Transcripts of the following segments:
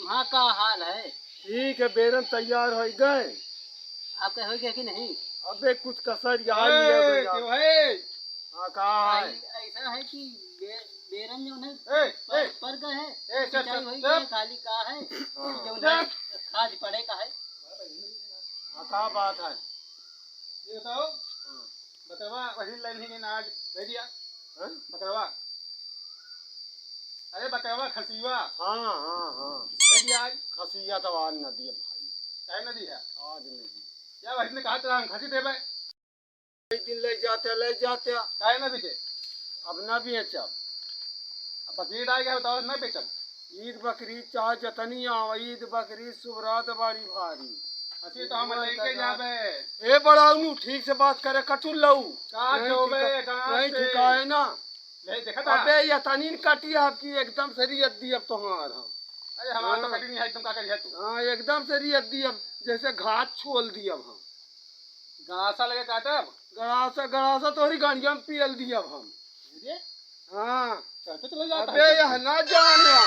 तुम्हारा का हाल है? ठीक है, बेरन तैयार हो गए। आपके हो गया कि नहीं? अबे कुछ कसर याद लिया क्यों है? हाँ कहा है? ऐसा है कि बेरन जो है पर का है, चुप सिंचाई चुप होई चुप। है, खाली का है हाँ। जो है खाद पड़े का है। हाँ कहा बात है? ये बताओ, बकरवा वही लाइन ही आज दे दिया। हाँ? बकरवा, अरे बकरवा खसीवा हाँ हाँ हाँ दे दिया आज। खसिया तो आज न दिया भाई, काहे न दी है? आज नहीं। या वही ने कहा था हम खसी देबे, एक दिन ले जाते काहे न बेचे? अब न बेचब। अब बकरीद आ गया बताओ न बेचब। ईद बकरीद चाहे जतनी आओ, ईद बकरीद सुबरात बड़ी भारी। खसी तो हम लेके जाबे। ए बड़ाउनु ठीक से बात करे, कटुल लऊ का जोबे का नहीं से ठिका है ना। ले देखा था। अबे ये तनीन कटी आपकी एकदम से रियत दी अब तुम्हार हम। अरे हमारा तो कटी नहीं है, तुम का करी है तू? हाँ एकदम से रियत दी अब, जैसे घाट छोल दी अब हम। गासा लगे काटब। गड़ासा तोहरी गाड़िया में पियल दी अब हम। ये हाँ चलते चले जाता अबे यह न जाना,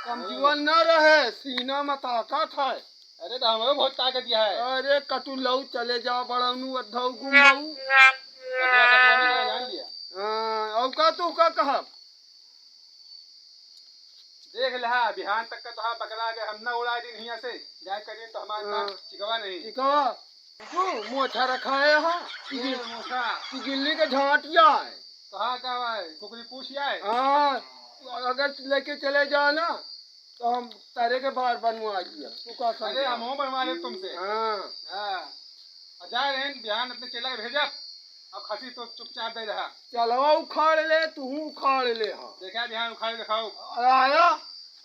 कमजोर न रहे, सीना में ताकत है। अरे तो हमें बहुत ताकत दिया है। अरे कटु लऊ चले जाओ बड़ाउनु अद्धौ गुमऊ। कटवा कटवा में जान लिया। हाँ औका तू का कहब? देख लहा बिहान तक का तो हाँ पकड़ा के हम ना उड़ा दिन हिया से जाए करें तो हमारा हाँ। नाम चिकवा नहीं। चिकवा तू मोछा रखा है हाँ ये मोसा कि गिल्ली के झांटिया है। तो हाँ का है कुकरी पूछिया है। हाँ अगर लेके चले जाओ ना तो हम तारे के बाहर बनवा दिया तू का समझ। अरे हम हो बनवा रहे तुमसे। हाँ हाँ और जा रहे हैं बिहान अपने चेला के भेजा। अब खसी तो चुपचाप दे रहा। चलो उखाड़ ले तू उखाड़ ले। हाँ देखा बिहान उखाड़ के खाओ। आया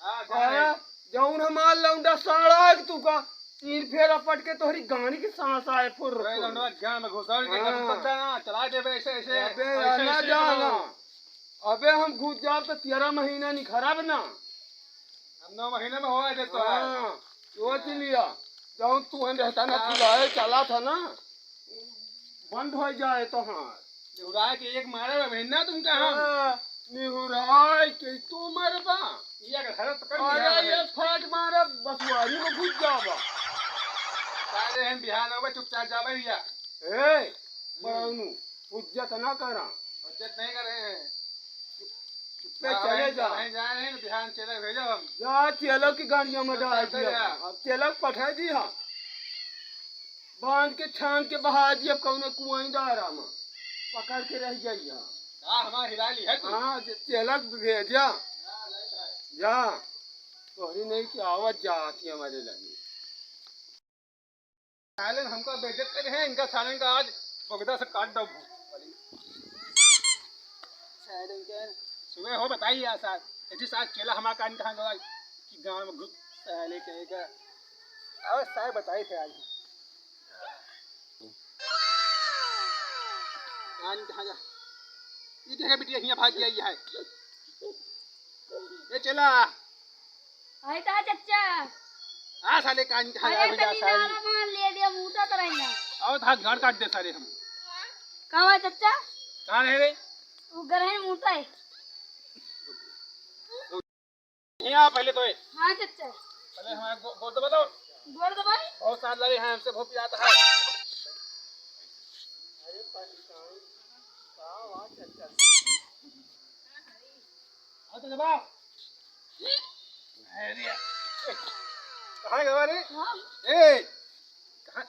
हाँ जा रहे आया हैं। जौन हमार लौंडा साड़ा है तू का तीन फेर अपट के तोहरी गाड़ी की सांस आए फुर अरे लौंडा ज्ञान में घुसा के हाँ। कब तक जाना चला दे ऐसे ऐसे अबे ऐसे ना ऐसे जाना। करो। अबे हम घुस जाओ तो 13 महीना नहीं खराब ना। हम 9 महीने में हो जाए तो हाँ सोच लिया जौन तू रहता ना खिलाए चला था ना बंद हो जाए तो। हाँ उड़ा के एक मारे में महीना तुम कहाँ? निहुराय के तू मरबा। ये अगर हरत कर अरे दिया ये फाट मारा बसवारी में घुस जाबा। सारे हैं बिहान होगा चुपचाप जाबे भैया। ए बाउनु हुज्जत ना करा, उज्जत नहीं कर रहे हैं। चुप्पे चले जा। जा रहे हैं बिहान चले भेजो हम। जा चलो की गाड़ियों में डाल दिया। अब चलो पठा दिया बांध के छान के बहा दिया कौने कुआई डारा में पकड़ के रह जाइए। हाँ हमारा हिराली है तू। हाँ चलक भेजा जा तोहरी नहीं की आवाज जाती हमारे लगी। सालन हमको बेइज्जत करे हैं इनका सालन का आज बगदा से काट दो। सालन के सुबह हो बताइए यार साहब ऐसी साथ चेला हमारा कान कहाँ गया कि गांव में घुस साले कहेगा। और साहब बताए थे आज कान कहाँ जा ये देखा बिटिया यहाँ भाग गया ये है ये चला आई ता चच्चा हाँ साले कान कहाँ जा अरे भैया तनी साहब। नारा मान ले दिया मुंह तो रहना और था घर काट दे सारे हम। कहां है चच्चा कहाँ रह रहे उगर है मुंह है। यहाँ पहले तो है हां चच्चा पहले हमारा गोद दबा दो। गोर दबाई बहुत साथ लगे हैं हमसे भोप जाता है। तो दबाओ। कहाँ गया रे? हां ए कहाँ?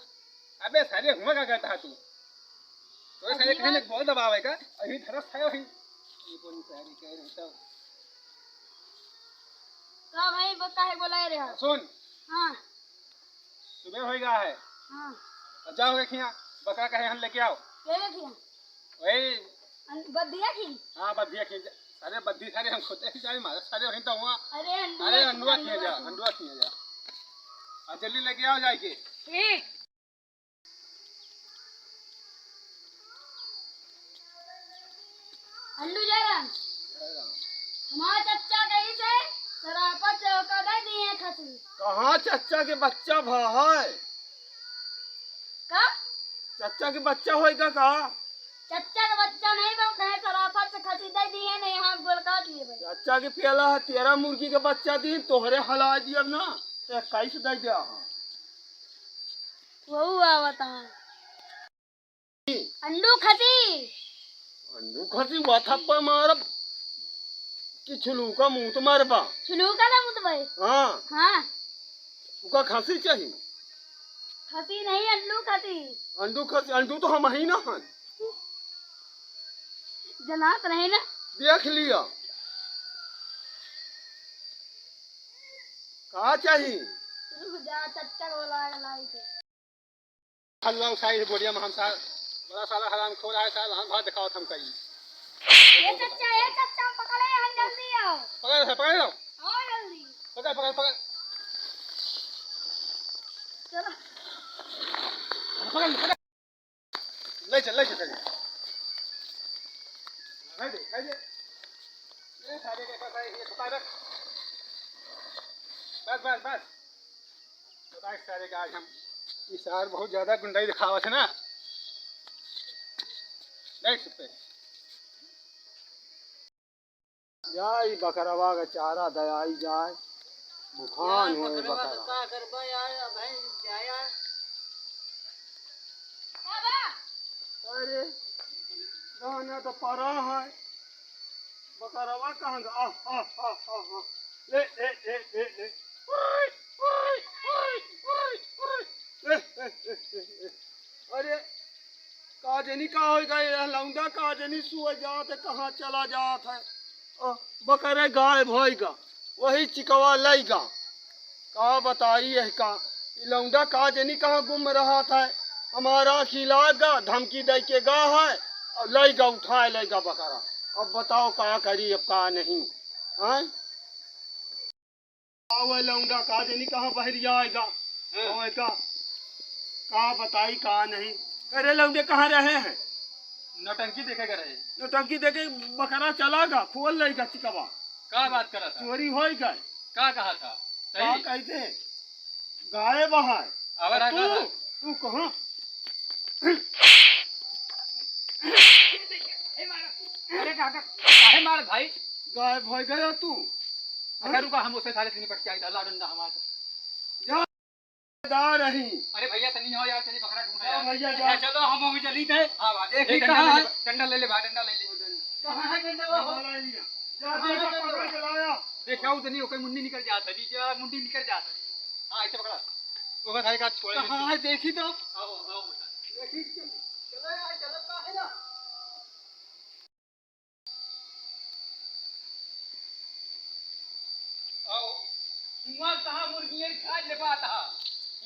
अबे सारे हुआ क्या करता है तू? तो सारे कहीं ने गोल दबावे का अभी धरस है वही। ये कौन सारी कह रहे तो? का भाई बता है बोला रे। सुन हां सुबह हो गया है। हां और जाओ देखिए बकरा कहे हम लेके आओ। के देखिए वही बदिया की। हाँ बद्धिया खींच सारे बद्धी सारे हम खुद ही सारे मारे सारे वहीं तो हुआ। अरे अरे अंडुआ खिया जा अंडुआ खिया जा और जल्दी लेके आओ जाके। ठीक अंडू जयराम हमारा चच्चा कहीं से सरापा चौका दे दिए खसी कहाँ चच्चा के बच्चा भाई? का चच्चा के बच्चा होएगा का? चच्चा का बच्चा नहीं तो कहे शराफत से खसी दे दिए नहीं हाथ गोल काट लिए भाई। चाचा के प्याला है 13 मुर्गी के बच्चा दी तोहरे हला दिया ना तो 21 दे दिया हाँ। वो हुआ बता अंडू खसी अंडू खसी माथा पर मारब कि छुलू का मुंह तो मारबा छुलू का ना मुझ भाई। हाँ हाँ उका खांसी चाहिए खसी नहीं अंडू खसी। अंडू खसी अंडू तो हम ही ना हैं जनात रहे ना देख लिया कहा चाहिए रुक जा चच्चा को लाई थे। हल्ला उठाई बोरिया में हम साल बड़ा साला हराम खोला है साल हम भात दिखाओ हम कहीं ये चच्चा पकड़े हम जल्दी आओ। पकड़ लो आओ जल्दी पकड़ चलो पकड़ ले चल दे ये सारे के पास ये पकड़ रख बस पता है सारे का आज हम इस साल बहुत ज्यादा गुंडाई दिखावा है ना देख सकते जाई बकरवा का चारा दयाई जाए बुखान हो बकरा का करबा यार भाई जाया बाबा अरे गाना तो परा है बकरवा कहाँ गा आ ले अरे काजनी का हो गए लौंडा काजनी सुअ जात है कहाँ चला जात है बकरे गाय भोईगा वही चिकवा लेगा कहा बताई है का लौंडा काजनी कहाँ गुम रहा था हमारा खिलागा धमकी दे के गा है और लेगा उठाए लेगा बकरा अब बताओ क्या करी अब का नहीं है लौंडा काजनी कहाँ बहरी आएगा होएगा कहा बताई कहा नहीं अरे लौंडे कहाँ रहे हैं नौटंकी देखेगा रहे नौटंकी देखे बकरा चलागा खोल लेगा चिकवा क्या बात कर रहा था चोरी हो गए क्या कहा था क्या सही कहते गाय बहाय आवारा तू कहा तू कहाँ अरे काहे मार भाई गाय भय गया तू अगर रुका हम उसे सारे निपट के आई था डंडा हमारा जा दा रही अरे भैया तनी हो यार चली बकरा ढूंढा जा यार भैया जा चलो हम भी चली थे हां बात देख ठीक कहां है। है डंडा ले ले भाई डंडा ले ले कहाँ है डंडा वो जा देखा पकड़ के लाया देखा उतनी ओके मुंडी निकल जाता नीचे मुंडी निकल जाता हां ऐसे पकड़ा ओका सारे का छोड़ कहाँ है देखी तो आओ देखी चलो यार चलो का है ना आओ हुआ कहां मुर्गियां खा ले पाता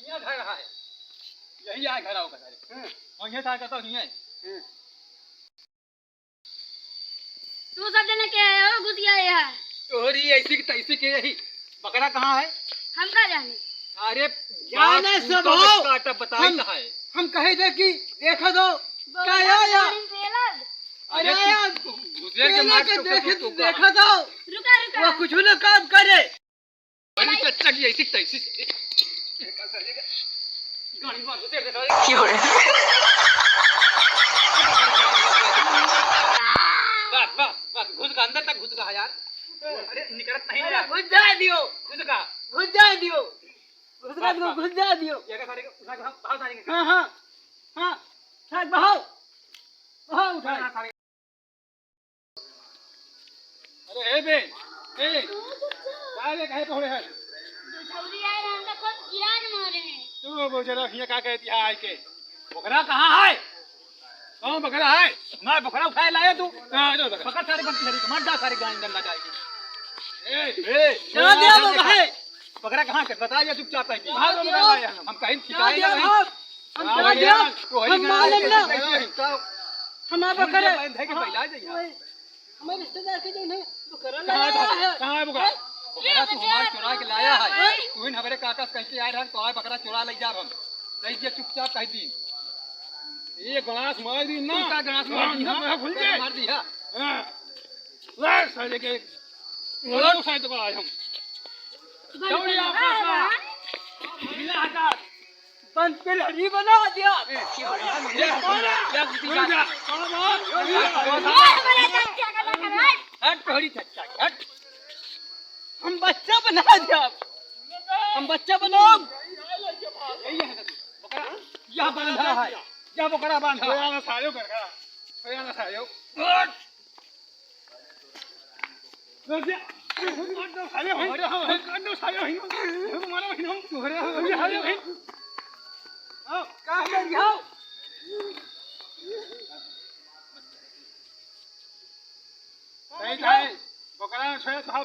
यहां घर रहा है यही आए घर आओ का सारे और ये था कहता नहीं है तू सब जने के आए हो घुस गए यहाँ। तोरी ऐसी की तैसी के यही बकरा कहाँ है हम का जाने अरे जाने बाप, से तू तो भाव। काटा बताई हम- कहाँ है हम कहे थे कि देखा दो क्या आया अरे यार गुजर के मार के देखा दो रुका वो कुछ ना काम करे बड़ी चच्चा की ऐसी तैसी गाड़ी मार गुजर दे बस घुस का अंदर तक घुस का यार अरे निकलत नहीं यार घुस जा दियो घुस का घुस जा दियो घुस जा दियो ये का सारे उठा के हम बाहर जाएंगे हाँ हाँ हाँ छाक बहाओ बहाओ उठा अरे ए बे ए काहे काहे पहुंचे हैं जल्दी आए हम तो खुद गिरा के मारे हैं। तू बेचारा ये क्या कहती है आई के बकरा कहाँ है कौन बकरा है मैं बकरा उठाए लाया तू पकड़ सारे बंद तेरी मर जा सारे गाय डंडा जाएगी ए चला दिया वो भाई बकरा कहाँ है बता या चुपचाप है भाग बकरा दिया। लाया हम कहीं ठिकाए दिया नहीं भाग हम चला दिया हम मान लेना हम आप करे है कि पहला जाइए हमारे रिश्तेदार के जो है वो कर कहाँ है बकरा बकरा तू हमारे चुरा के लाया है तू इन हमारे काका से कहते आए रहा तो आए बकरा चुरा ले जा हम कहीं दिया चुपचाप कह दी ये गलास मार दी ना का गलास मार दी हां भूल गए मार दी हां ले साले के वो साइड को आए हम दौड़ी आपका मिला हटा बन पे लड़ी बना दिया हट थोड़ी चच्चा हट हम बच्चा बना दिया हम बच्चा बनाओ यह बांधा है यह बकरा बांधा है ना सायो कर ना सायो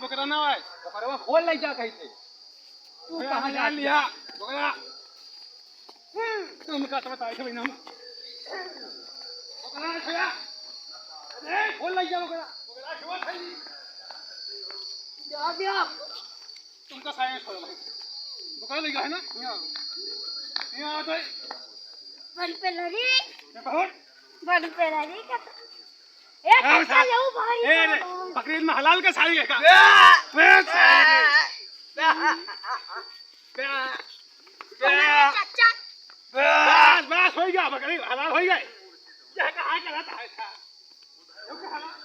बकरा ना है बकरा खोल ले जा कहीं से तू कहाँ जा लिया बकरा तुम का समझ आए भाई हम बकरा छोड़ा अरे खोल ले जा बकरा बकरा छोड़ खाई जा दिया तुमका साइंस छोड़ भाई बकरा ले गया है ना यहाँ तो बन पे लड़ी ये बहुत बन पे लड़ी का ए कच्चा जाऊ भाई बकरीद में हलाल का साड़ी है का चाचा बस हो गया बकरी हलाल हो गए क्या कहाँ का रहता है इसका क्योंकि हलाल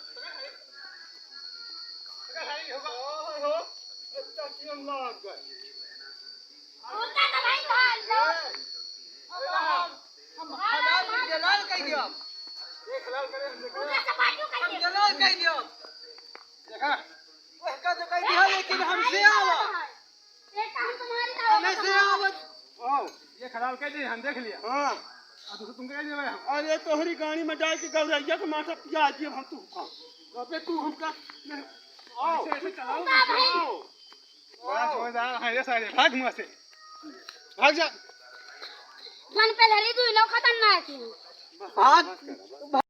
उनका तो भाई धान दो हम हलाल जलाल कह दियो उनका सपाटू कर हम दे जलाल कह दियो देखा वह का तो कह दिया लेकिन हमसे आवा ये काम तुम्हारी का हमें से आवत ओ ये हलाल कह दी हम देख लिया हाँ अब दूसरा तुम कह दिया भाई अरे तोहरी गाड़ी में डाल के गौरैया के माथा पिया दिए हम तू खा अबे तू हमका आओ ऐसे चलाओ उनका भाई आओ बड़ा जोरदार है ये सारे भाग मुँह से भाग जा बन पे लड़ी तू नो खतरनाक है भाग